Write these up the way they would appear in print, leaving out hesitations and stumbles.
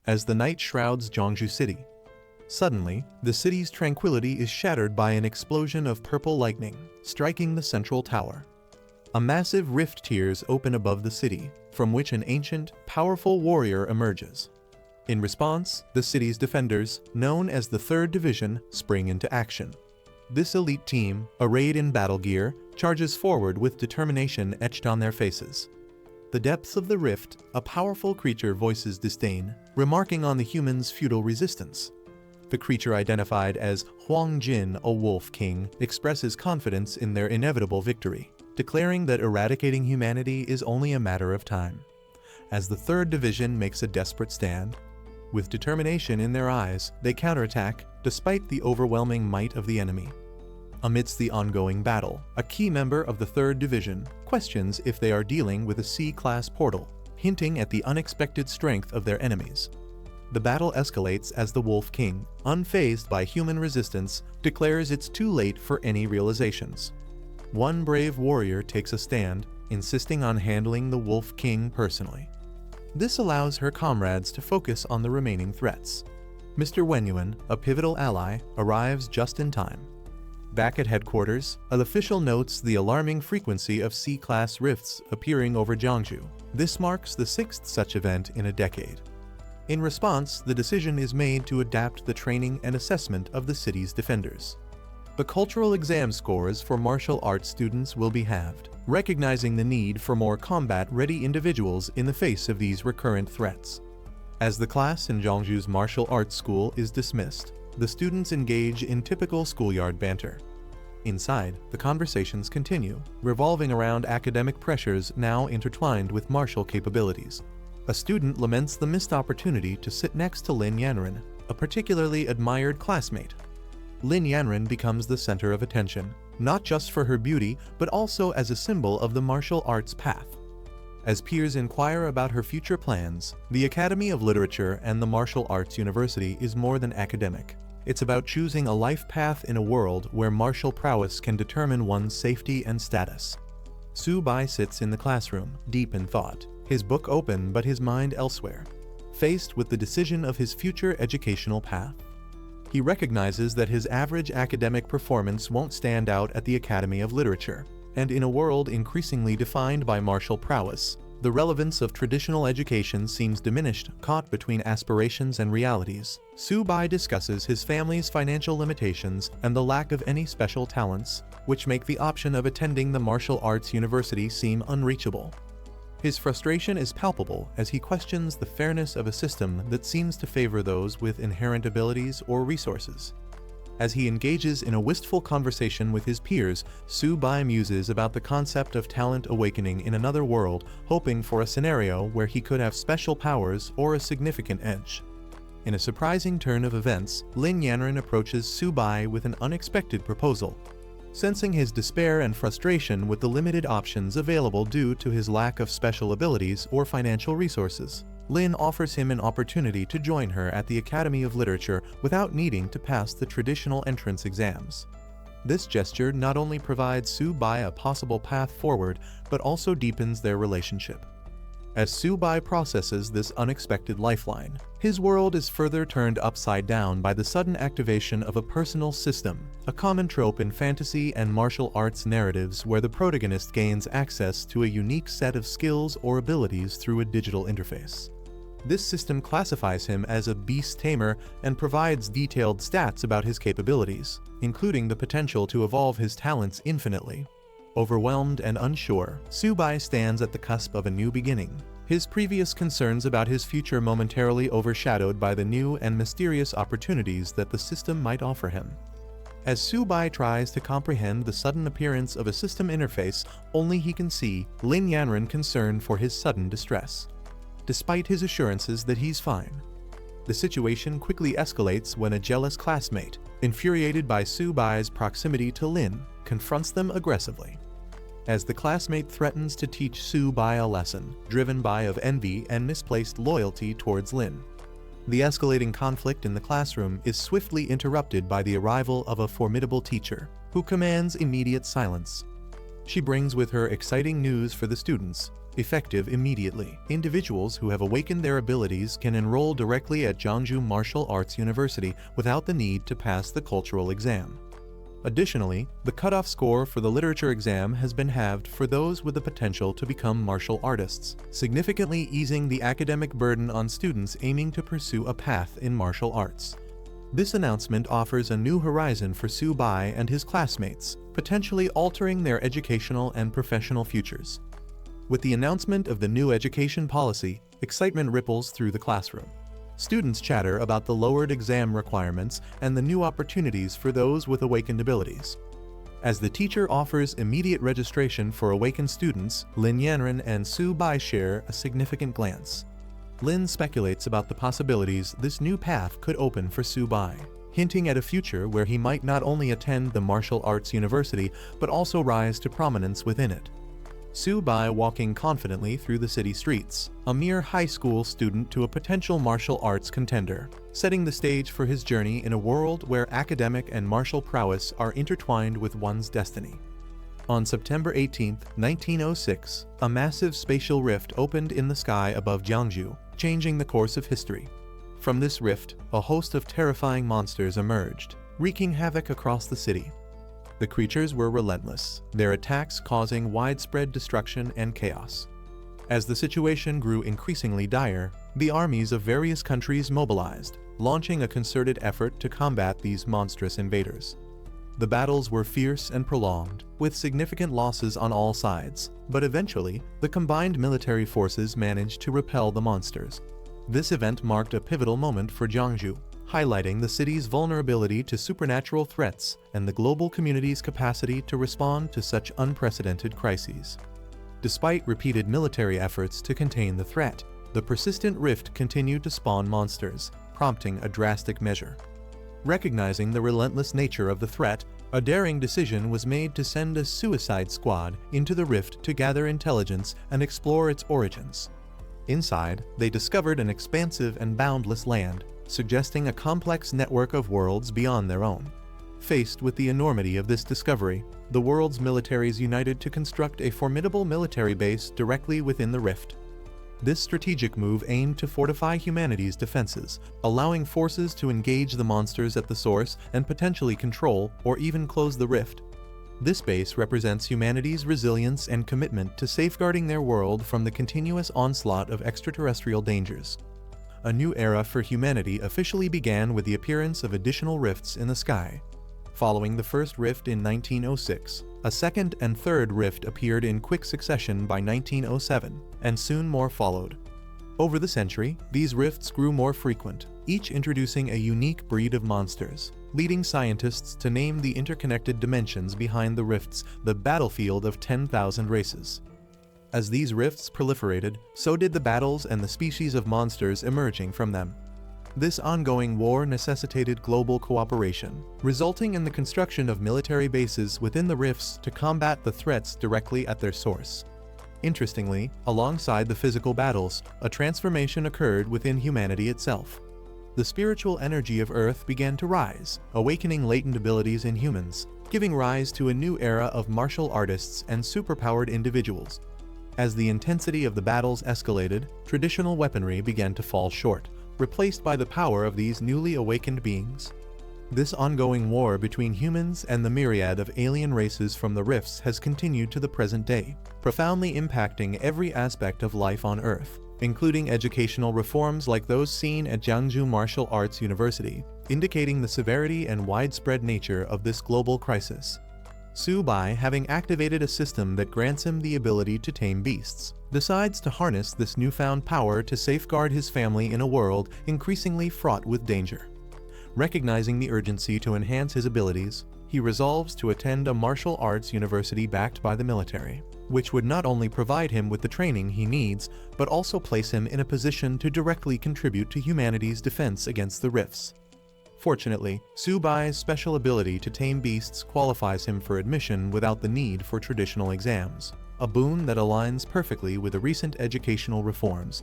as the night shrouds Jeongju City. Suddenly, the city's tranquility is shattered by an explosion of purple lightning, striking the central tower. A massive rift tears open above the city, from which an ancient, powerful warrior emerges. In response, the city's defenders, known as the 3rd Division, spring into action. This elite team, arrayed in battle gear, charges forward with determination etched on their faces. The depths of the rift, a powerful creature voices disdain, remarking on the humans' futile resistance. The creature identified as Huang Jin, a wolf king, expresses confidence in their inevitable victory, declaring that eradicating humanity is only a matter of time. As the 3rd Division makes a desperate stand, with determination in their eyes, they counterattack, despite the overwhelming might of the enemy. Amidst the ongoing battle, a key member of the 3rd Division questions if they are dealing with a C-class portal, hinting at the unexpected strength of their enemies. The battle escalates as the Wolf King, unfazed by human resistance, declares it's too late for any realizations. One brave warrior takes a stand, insisting on handling the Wolf King personally. This allows her comrades to focus on the remaining threats. Mr. Wenyuan, a pivotal ally, arrives just in time. Back at headquarters, an official notes the alarming frequency of C-class rifts appearing over Jeongju. This marks the 6th such event in a decade. In response, the decision is made to adapt the training and assessment of the city's defenders. The cultural exam scores for martial arts students will be halved, recognizing the need for more combat-ready individuals in the face of these recurrent threats. As the class in Jeongju's martial arts school is dismissed, the students engage in typical schoolyard banter. Inside, the conversations continue, revolving around academic pressures now intertwined with martial capabilities. A student laments the missed opportunity to sit next to Lin Yanren, a particularly admired classmate. Lin Yanren becomes the center of attention, not just for her beauty, but also as a symbol of the martial arts path. As peers inquire about her future plans, the Academy of Literature and the Martial Arts University is more than academic. It's about choosing a life path in a world where martial prowess can determine one's safety and status. Su Bai sits in the classroom, deep in thought, his book open but his mind elsewhere, faced with the decision of his future educational path. He recognizes that his average academic performance won't stand out at the Academy of Literature, and in a world increasingly defined by martial prowess, the relevance of traditional education seems diminished, caught between aspirations and realities. Su Bai discusses his family's financial limitations and the lack of any special talents, which make the option of attending the martial arts university seem unreachable. His frustration is palpable as he questions the fairness of a system that seems to favor those with inherent abilities or resources. As he engages in a wistful conversation with his peers, Su Bai muses about the concept of talent awakening in another world, hoping for a scenario where he could have special powers or a significant edge. In a surprising turn of events, Lin Yanren approaches Su Bai with an unexpected proposal. Sensing his despair and frustration with the limited options available due to his lack of special abilities or financial resources, Lin offers him an opportunity to join her at the Academy of Literature without needing to pass the traditional entrance exams. This gesture not only provides Su Bai a possible path forward, but also deepens their relationship. As Su Bai processes this unexpected lifeline, his world is further turned upside down by the sudden activation of a personal system, a common trope in fantasy and martial arts narratives where the protagonist gains access to a unique set of skills or abilities through a digital interface. This system classifies him as a beast tamer and provides detailed stats about his capabilities, including the potential to evolve his talents infinitely. Overwhelmed and unsure, Su Bai stands at the cusp of a new beginning, his previous concerns about his future momentarily overshadowed by the new and mysterious opportunities that the system might offer him. As Su Bai tries to comprehend the sudden appearance of a system interface only he can see, Lin Yanren concerned for his sudden distress. Despite his assurances that he's fine, the situation quickly escalates when a jealous classmate, infuriated by Su Bai's proximity to Lin, confronts them aggressively. As the classmate threatens to teach Su Bai a lesson, driven by of envy and misplaced loyalty towards Lin. The escalating conflict in the classroom is swiftly interrupted by the arrival of a formidable teacher, who commands immediate silence. She brings with her exciting news for the students, effective immediately. Individuals who have awakened their abilities can enroll directly at Jeonju Martial Arts University without the need to pass the cultural exam. Additionally, the cutoff score for the literature exam has been halved for those with the potential to become martial artists, significantly easing the academic burden on students aiming to pursue a path in martial arts. This announcement offers a new horizon for Su Bai and his classmates, potentially altering their educational and professional futures. With the announcement of the new education policy, excitement ripples through the classroom. Students chatter about the lowered exam requirements and the new opportunities for those with awakened abilities. As the teacher offers immediate registration for awakened students, Lin Yanren and Su Bai share a significant glance. Lin speculates about the possibilities this new path could open for Su Bai, hinting at a future where he might not only attend the martial arts university but also rise to prominence within it. Su Bai walking confidently through the city streets, a mere high school student to a potential martial arts contender, setting the stage for his journey in a world where academic and martial prowess are intertwined with one's destiny. On September 18, 1906, a massive spatial rift opened in the sky above Jeonju, changing the course of history. From this rift, a host of terrifying monsters emerged, wreaking havoc across the city. The creatures were relentless, their attacks causing widespread destruction and chaos. As the situation grew increasingly dire, the armies of various countries mobilized, launching a concerted effort to combat these monstrous invaders. The battles were fierce and prolonged, with significant losses on all sides, but eventually, the combined military forces managed to repel the monsters. This event marked a pivotal moment for Jeonju, highlighting the city's vulnerability to supernatural threats and the global community's capacity to respond to such unprecedented crises. Despite repeated military efforts to contain the threat, the persistent rift continued to spawn monsters, prompting a drastic measure. Recognizing the relentless nature of the threat, a daring decision was made to send a suicide squad into the rift to gather intelligence and explore its origins. Inside, they discovered an expansive and boundless land, suggesting a complex network of worlds beyond their own. Faced with the enormity of this discovery, the world's militaries united to construct a formidable military base directly within the rift. This strategic move aimed to fortify humanity's defenses, allowing forces to engage the monsters at the source and potentially control or even close the rift. This base represents humanity's resilience and commitment to safeguarding their world from the continuous onslaught of extraterrestrial dangers. A new era for humanity officially began with the appearance of additional rifts in the sky. Following the first rift in 1906, a second and third rift appeared in quick succession by 1907, and soon more followed. Over the century, these rifts grew more frequent, each introducing a unique breed of monsters, leading scientists to name the interconnected dimensions behind the rifts the battlefield of 10,000 races. As these rifts proliferated, so did the battles and the species of monsters emerging from them. This ongoing war necessitated global cooperation, resulting in the construction of military bases within the rifts to combat the threats directly at their source. Interestingly, alongside the physical battles, a transformation occurred within humanity itself. The spiritual energy of Earth began to rise, awakening latent abilities in humans, giving rise to a new era of martial artists and superpowered individuals. As the intensity of the battles escalated, traditional weaponry began to fall short, replaced by the power of these newly awakened beings. This ongoing war between humans and the myriad of alien races from the rifts has continued to the present day, profoundly impacting every aspect of life on Earth, including educational reforms like those seen at Jeonju Martial Arts University, indicating the severity and widespread nature of this global crisis. Su Bai, having activated a system that grants him the ability to tame beasts, decides to harness this newfound power to safeguard his family in a world increasingly fraught with danger. Recognizing the urgency to enhance his abilities, he resolves to attend a martial arts university backed by the military, which would not only provide him with the training he needs, but also place him in a position to directly contribute to humanity's defense against the rifts. Fortunately, Su Bai's special ability to tame beasts qualifies him for admission without the need for traditional exams, a boon that aligns perfectly with the recent educational reforms.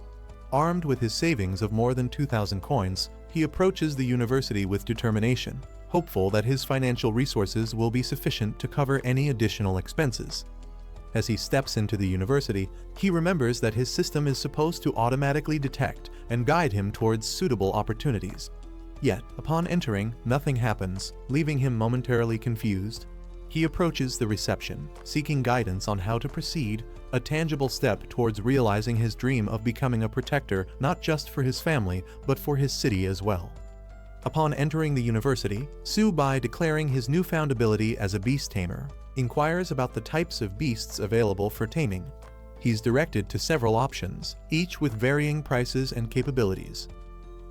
Armed with his savings of more than 2,000 coins, he approaches the university with determination, hopeful that his financial resources will be sufficient to cover any additional expenses. As he steps into the university, he remembers that his system is supposed to automatically detect and guide him towards suitable opportunities. Yet, upon entering, nothing happens, leaving him momentarily confused. He approaches the reception, seeking guidance on how to proceed, a tangible step towards realizing his dream of becoming a protector not just for his family, but for his city as well. Upon entering the university, Su-bai, declaring his newfound ability as a beast tamer, inquires about the types of beasts available for taming. He's directed to several options, each with varying prices and capabilities.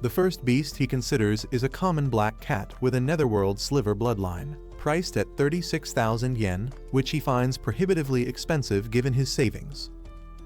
The first beast he considers is a common black cat with a netherworld sliver bloodline, priced at 36,000 yen, which he finds prohibitively expensive given his savings.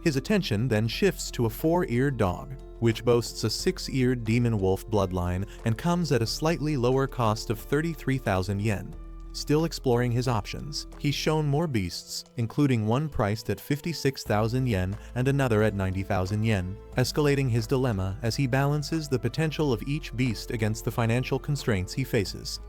His attention then shifts to a 4-eared dog, which boasts a 6-eared demon wolf bloodline and comes at a slightly lower cost of 33,000 yen. Still exploring his options, he's shown more beasts, including one priced at 56,000 yen and another at 90,000 yen, escalating his dilemma as he balances the potential of each beast against the financial constraints he faces.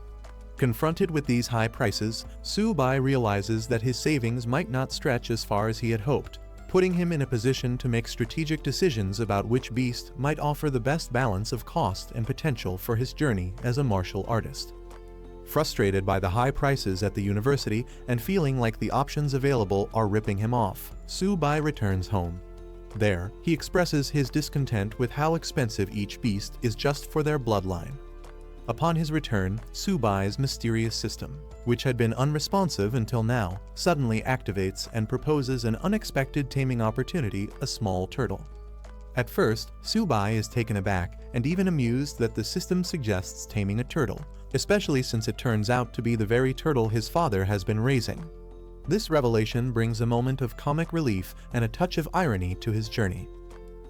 Confronted with these high prices, Su-bai realizes that his savings might not stretch as far as he had hoped, putting him in a position to make strategic decisions about which beast might offer the best balance of cost and potential for his journey as a martial artist. Frustrated by the high prices at the university and feeling like the options available are ripping him off, Su-bai returns home. There, he expresses his discontent with how expensive each beast is just for their bloodline. Upon his return, Su-bai's mysterious system, which had been unresponsive until now, suddenly activates and proposes an unexpected taming opportunity: a small turtle. At first, Su-bai is taken aback and even amused that the system suggests taming a turtle, especially since it turns out to be the very turtle his father has been raising. This revelation brings a moment of comic relief and a touch of irony to his journey.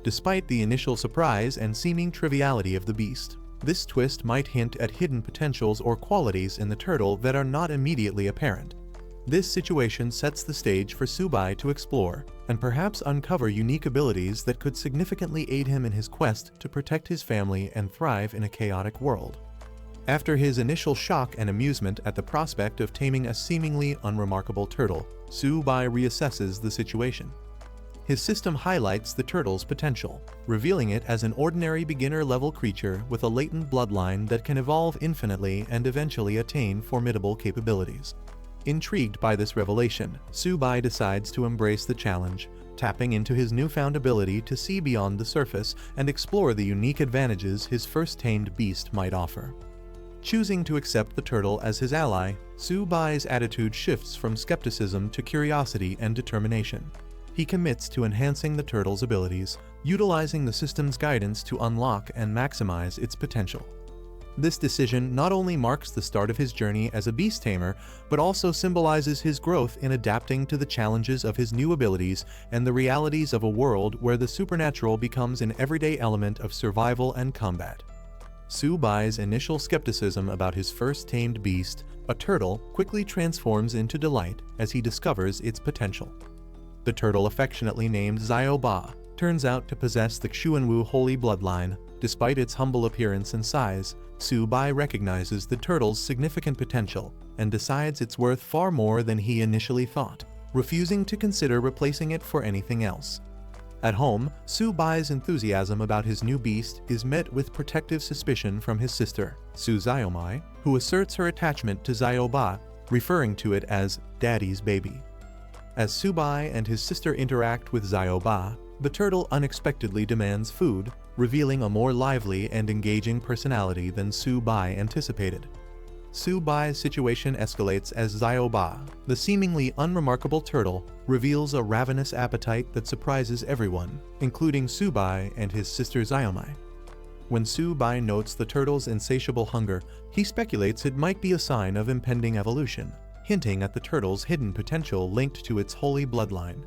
Despite the initial surprise and seeming triviality of the beast, this twist might hint at hidden potentials or qualities in the turtle that are not immediately apparent. This situation sets the stage for Su-bai to explore and perhaps uncover unique abilities that could significantly aid him in his quest to protect his family and thrive in a chaotic world. After his initial shock and amusement at the prospect of taming a seemingly unremarkable turtle, Su-bai reassesses the situation. His system highlights the turtle's potential, revealing it as an ordinary beginner-level creature with a latent bloodline that can evolve infinitely and eventually attain formidable capabilities. Intrigued by this revelation, Su-bai decides to embrace the challenge, tapping into his newfound ability to see beyond the surface and explore the unique advantages his first tamed beast might offer. Choosing to accept the turtle as his ally, Su-bai's attitude shifts from skepticism to curiosity and determination. He commits to enhancing the turtle's abilities, utilizing the system's guidance to unlock and maximize its potential. This decision not only marks the start of his journey as a beast tamer, but also symbolizes his growth in adapting to the challenges of his new abilities and the realities of a world where the supernatural becomes an everyday element of survival and combat. Su-bai's initial skepticism about his first tamed beast, a turtle, quickly transforms into delight as he discovers its potential. The turtle, affectionately named Zio-ba, turns out to possess the Xuanwu holy bloodline. Despite its humble appearance and size, Su-bai recognizes the turtle's significant potential and decides it's worth far more than he initially thought, refusing to consider replacing it for anything else. At home, Su-bai's enthusiasm about his new beast is met with protective suspicion from his sister, Su-zayomai, who asserts her attachment to Zio-ba, referring to it as "daddy's baby." As Su-bai and his sister interact with Zio-ba, the turtle unexpectedly demands food, revealing a more lively and engaging personality than Su-bai anticipated. Su-bai's situation escalates as Zio-ba, the seemingly unremarkable turtle, reveals a ravenous appetite that surprises everyone, including Su-bai and his sister Zayomai. When Su-bai notes the turtle's insatiable hunger, he speculates it might be a sign of impending evolution, hinting at the turtle's hidden potential linked to its holy bloodline.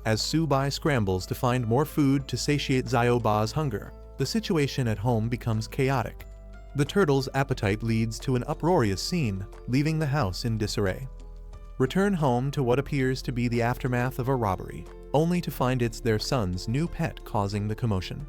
As Su-bai scrambles to find more food to satiate Zio-ba's hunger, the situation at home becomes chaotic. The turtle's appetite leads to an uproarious scene, leaving the house in disarray. Return home to what appears to be the aftermath of a robbery, only to find it's their son's new pet causing the commotion.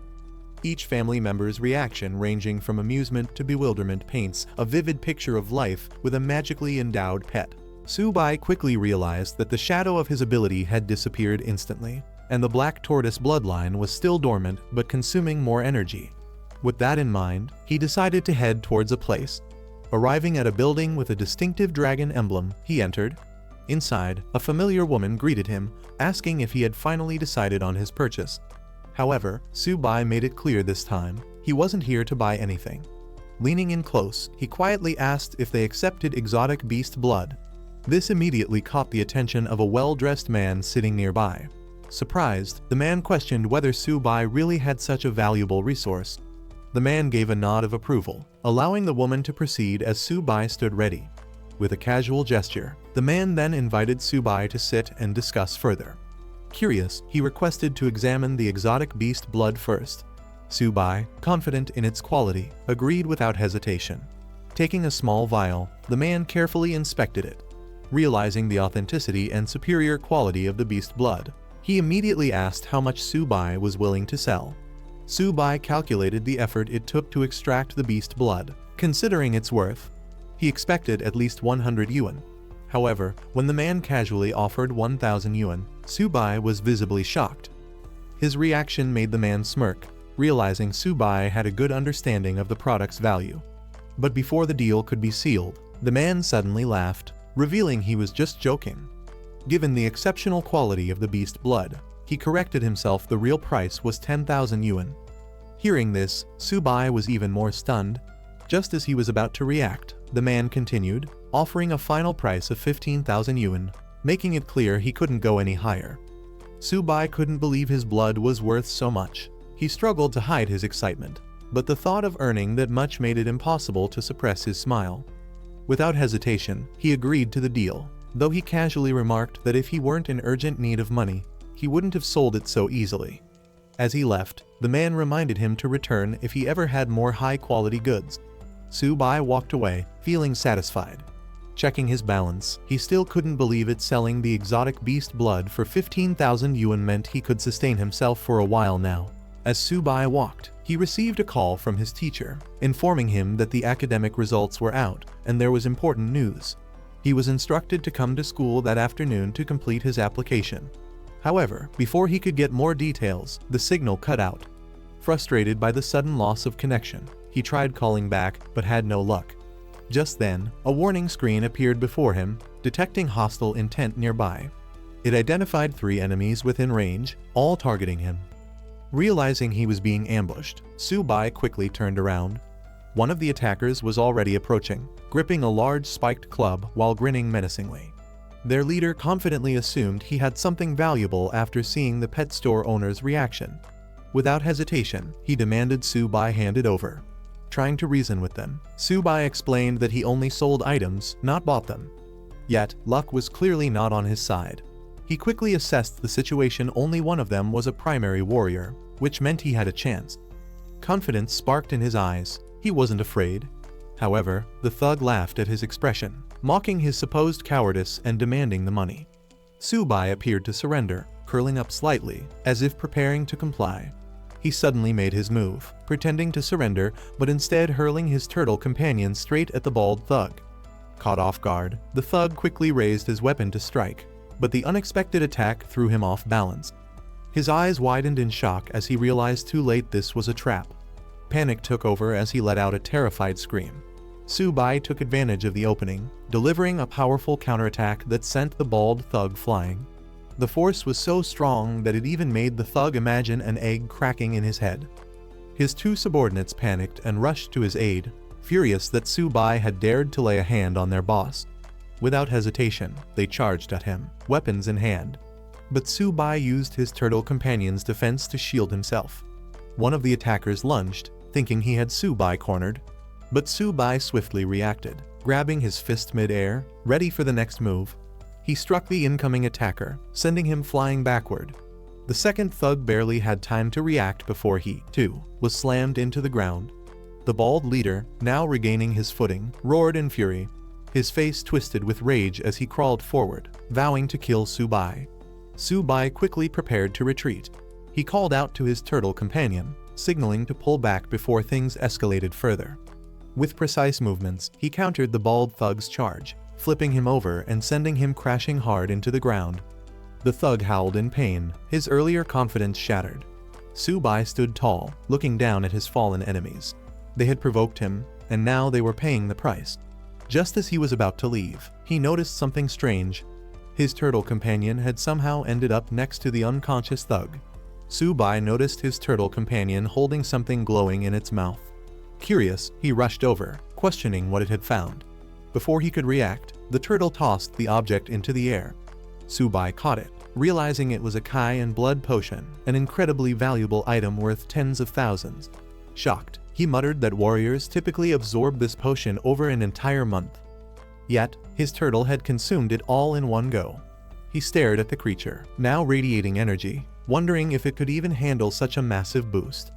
Each family member's reaction, ranging from amusement to bewilderment, paints a vivid picture of life with a magically endowed pet. Su-bai quickly realized that the shadow of his ability had disappeared instantly, and the black tortoise bloodline was still dormant but consuming more energy. With that in mind, he decided to head towards a place. Arriving at a building with a distinctive dragon emblem, he entered. Inside, a familiar woman greeted him, asking if he had finally decided on his purchase. However, Su-bai made it clear this time, he wasn't here to buy anything. Leaning in close, he quietly asked if they accepted exotic beast blood. This immediately caught the attention of a well-dressed man sitting nearby. Surprised, the man questioned whether Su-bai really had such a valuable resource. The man gave a nod of approval, allowing the woman to proceed as Su-bai stood ready. With a casual gesture, the man then invited Su-bai to sit and discuss further. Curious, he requested to examine the exotic beast blood first. Su-bai, confident in its quality, agreed without hesitation. Taking a small vial, the man carefully inspected it. Realizing the authenticity and superior quality of the beast blood, he immediately asked how much Su-bai was willing to sell. Su-bai calculated the effort it took to extract the beast blood. Considering its worth, he expected at least 100 yuan. However, when the man casually offered 1,000 yuan, Su-bai was visibly shocked. His reaction made the man smirk, realizing Su-bai had a good understanding of the product's value. But before the deal could be sealed, the man suddenly laughed, revealing he was just joking. Given the exceptional quality of the beast blood, he corrected himself. The real price was 10,000 yuan. Hearing this, Su-bai was even more stunned. Just as he was about to react, the man continued, offering a final price of 15,000 yuan, making it clear he couldn't go any higher. Su-bai couldn't believe his blood was worth so much. He struggled to hide his excitement, but the thought of earning that much made it impossible to suppress his smile. Without hesitation, he agreed to the deal, though he casually remarked that if he weren't in urgent need of money, he wouldn't have sold it so easily. As he left, the man reminded him to return if he ever had more high-quality goods. Su-bai walked away, feeling satisfied. Checking his balance, he still couldn't believe it. Selling the exotic beast blood for 15,000 yuan meant he could sustain himself for a while now. As Su-bai walked, he received a call from his teacher, informing him that the academic results were out, and there was important news. He was instructed to come to school that afternoon to complete his application. However, before he could get more details, the signal cut out. Frustrated by the sudden loss of connection, he tried calling back, but had no luck. Just then, a warning screen appeared before him, detecting hostile intent nearby. It identified 3 enemies within range, all targeting him. Realizing he was being ambushed, Su-bai quickly turned around. One of the attackers was already approaching, gripping a large spiked club while grinning menacingly. Their leader confidently assumed he had something valuable after seeing the pet store owner's reaction. Without hesitation, he demanded Su-bai hand it over. Trying to reason with them, Su-bai explained that he only sold items, not bought them. Yet, luck was clearly not on his side. He quickly assessed the situation. Only one of them was a primary warrior, which meant he had a chance. Confidence sparked in his eyes. He wasn't afraid. However, the thug laughed at his expression, mocking his supposed cowardice and demanding the money. Su-bai appeared to surrender, curling up slightly, as if preparing to comply. He suddenly made his move, pretending to surrender, but instead hurling his turtle companion straight at the bald thug. Caught off guard, the thug quickly raised his weapon to strike, but the unexpected attack threw him off balance. His eyes widened in shock as he realized too late this was a trap. Panic took over as he let out a terrified scream. Su-bai took advantage of the opening, delivering a powerful counterattack that sent the bald thug flying. The force was so strong that it even made the thug imagine an egg cracking in his head. His 2 subordinates panicked and rushed to his aid, furious that Su-bai had dared to lay a hand on their boss. Without hesitation, they charged at him, weapons in hand. But Su-bai used his turtle companion's defense to shield himself. One of the attackers lunged, thinking he had Su-bai cornered. But Su-bai swiftly reacted, grabbing his fist mid-air, ready for the next move. He struck the incoming attacker, sending him flying backward. The second thug barely had time to react before he, too, was slammed into the ground. The bald leader, now regaining his footing, roared in fury. His face twisted with rage as he crawled forward, vowing to kill Su-bai. Su-bai quickly prepared to retreat. He called out to his turtle companion, signaling to pull back before things escalated further. With precise movements, he countered the bald thug's charge, flipping him over and sending him crashing hard into the ground. The thug howled in pain, his earlier confidence shattered. Su-bai stood tall, looking down at his fallen enemies. They had provoked him, and now they were paying the price. Just as he was about to leave, he noticed something strange. His turtle companion had somehow ended up next to the unconscious thug. Su-bai noticed his turtle companion holding something glowing in its mouth. Curious, he rushed over, questioning what it had found. Before he could react, the turtle tossed the object into the air. Su-bai caught it, realizing it was a Kai and blood potion, an incredibly valuable item worth tens of thousands. Shocked, he muttered that warriors typically absorb this potion over an entire month. Yet, his turtle had consumed it all in one go. He stared at the creature, now radiating energy, wondering if it could even handle such a massive boost.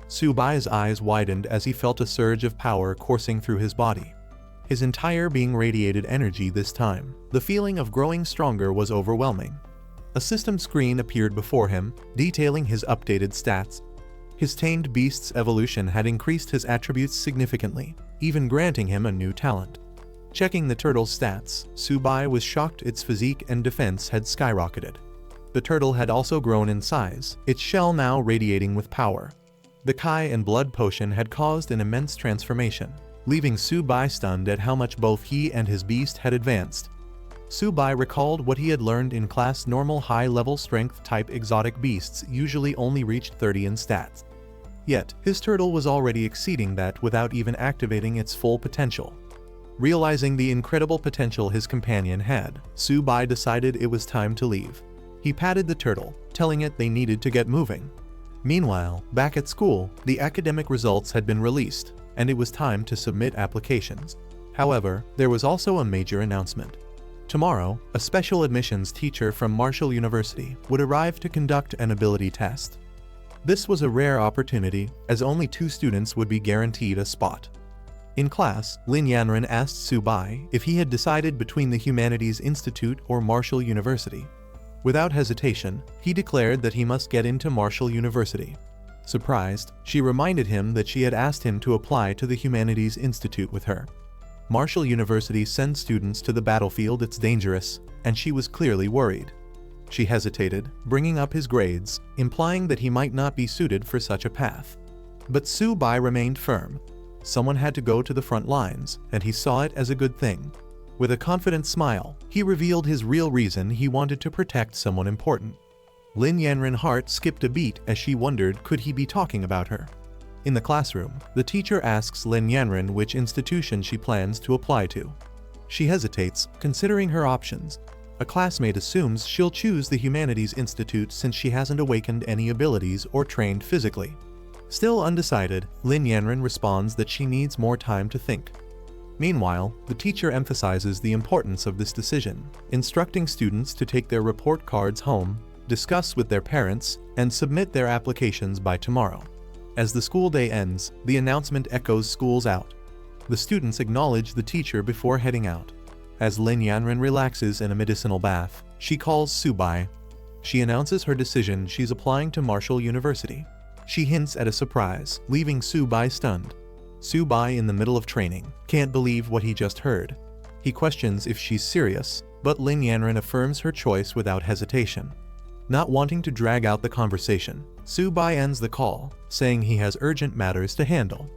Su-bai's eyes widened as he felt a surge of power coursing through his body. His entire being radiated energy this time. The feeling of growing stronger was overwhelming. A system screen appeared before him, detailing his updated stats. His tamed beast's evolution had increased his attributes significantly, even granting him a new talent. Checking the turtle's stats, Su-bai was shocked its physique and defense had skyrocketed. The turtle had also grown in size, its shell now radiating with power. The Kai and blood potion had caused an immense transformation, leaving Su-bai stunned at how much both he and his beast had advanced. Su-bai recalled what he had learned in class. Normal high-level strength type exotic beasts usually only reached 30 in stats. Yet, his turtle was already exceeding that without even activating its full potential. Realizing the incredible potential his companion had, Su-bai decided it was time to leave. He patted the turtle, telling it they needed to get moving. Meanwhile, back at school, the academic results had been released, and it was time to submit applications. However, there was also a major announcement. Tomorrow, a special admissions teacher from Marshall University would arrive to conduct an ability test. This was a rare opportunity, as only 2 students would be guaranteed a spot. In class, Lin Yanren asked Su-bai if he had decided between the Humanities Institute or Marshall University. Without hesitation, he declared that he must get into Marshall University. Surprised, she reminded him that she had asked him to apply to the Humanities Institute with her. Marshall University sends students to the battlefield. It's dangerous, and she was clearly worried. She hesitated, bringing up his grades, implying that he might not be suited for such a path. But Su-bai remained firm. Someone had to go to the front lines, and he saw it as a good thing. With a confident smile, he revealed his real reason: he wanted to protect someone important. Lin Yanren's heart skipped a beat as she wondered, could he be talking about her? In the classroom, the teacher asks Lin Yanren which institution she plans to apply to. She hesitates, considering her options. A classmate assumes she'll choose the Humanities Institute since she hasn't awakened any abilities or trained physically. Still undecided, Lin Yanren responds that she needs more time to think. Meanwhile, the teacher emphasizes the importance of this decision, instructing students to take their report cards home, discuss with their parents, and submit their applications by tomorrow. As the school day ends, the announcement echoes schools out. The students acknowledge the teacher before heading out. As Lin Yanren relaxes in a medicinal bath, she calls Su-bai. She announces her decision: she's applying to Marshall University. She hints at a surprise, leaving Su-bai stunned. Su-bai, in the middle of training, can't believe what he just heard. He questions if she's serious, but Lin Yanren affirms her choice without hesitation. Not wanting to drag out the conversation, Su-bai ends the call, saying he has urgent matters to handle.